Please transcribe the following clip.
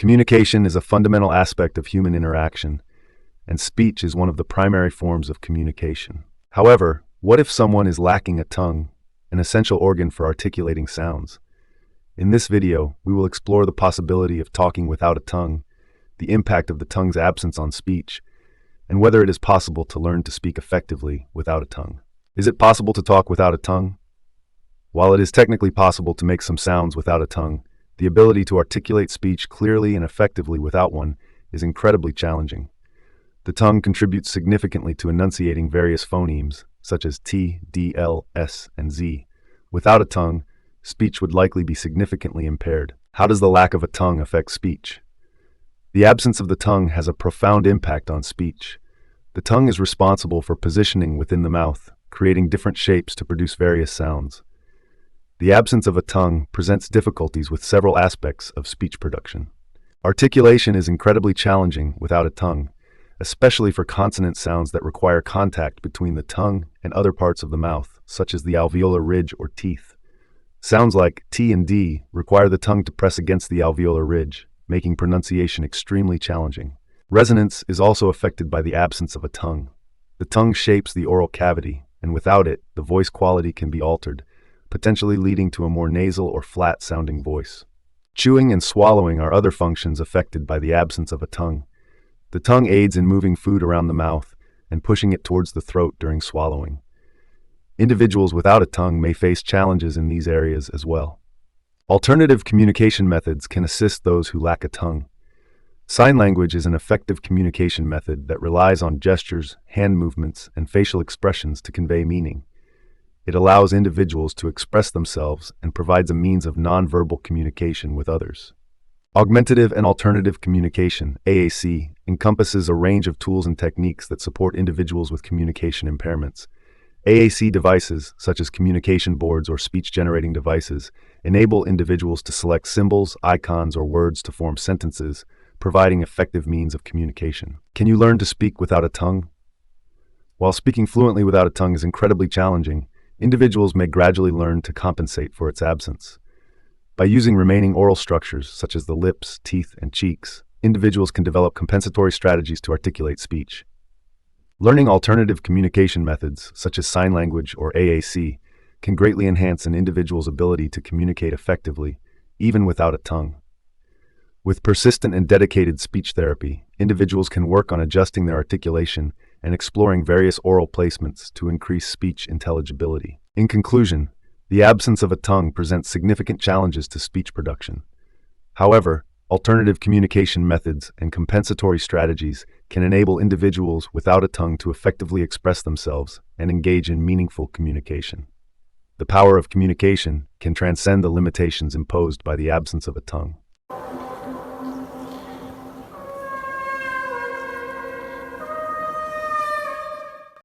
Communication is a fundamental aspect of human interaction, and speech is one of the primary forms of communication. However, what if someone is lacking a tongue, an essential organ for articulating sounds? In this video, we will explore the possibility of talking without a tongue, the impact of the tongue's absence on speech, and whether it is possible to learn to speak effectively without a tongue. Is it possible to talk without a tongue? While it is technically possible to make some sounds without a tongue, the ability to articulate speech clearly and effectively without one is incredibly challenging. The tongue contributes significantly to enunciating various phonemes, such as T, D, L, S, and Z. Without a tongue, speech would likely be significantly impaired. How does the lack of a tongue affect speech? The absence of the tongue has a profound impact on speech. The tongue is responsible for positioning within the mouth, creating different shapes to produce various sounds. The absence of a tongue presents difficulties with several aspects of speech production. Articulation is incredibly challenging without a tongue, especially for consonant sounds that require contact between the tongue and other parts of the mouth, such as the alveolar ridge or teeth. Sounds like T and D require the tongue to press against the alveolar ridge, making pronunciation extremely challenging. Resonance is also affected by the absence of a tongue. The tongue shapes the oral cavity, and without it, the voice quality can be altered, potentially leading to a more nasal or flat-sounding voice. Chewing and swallowing are other functions affected by the absence of a tongue. The tongue aids in moving food around the mouth and pushing it towards the throat during swallowing. Individuals without a tongue may face challenges in these areas as well. Alternative communication methods can assist those who lack a tongue. Sign language is an effective communication method that relies on gestures, hand movements, and facial expressions to convey meaning. It allows individuals to express themselves and provides a means of nonverbal communication with others. Augmentative and alternative communication, AAC, encompasses a range of tools and techniques that support individuals with communication impairments. AAC devices, such as communication boards or speech-generating devices, enable individuals to select symbols, icons, or words to form sentences, providing effective means of communication. Can you learn to speak without a tongue? While speaking fluently without a tongue is incredibly challenging, individuals may gradually learn to compensate for its absence. By using remaining oral structures, such as the lips, teeth, and cheeks, individuals can develop compensatory strategies to articulate speech. Learning alternative communication methods, such as sign language or AAC, can greatly enhance an individual's ability to communicate effectively, even without a tongue. With persistent and dedicated speech therapy, individuals can work on adjusting their articulation and exploring various oral placements to increase speech intelligibility. In conclusion, the absence of a tongue presents significant challenges to speech production. However, alternative communication methods and compensatory strategies can enable individuals without a tongue to effectively express themselves and engage in meaningful communication. The power of communication can transcend the limitations imposed by the absence of a tongue.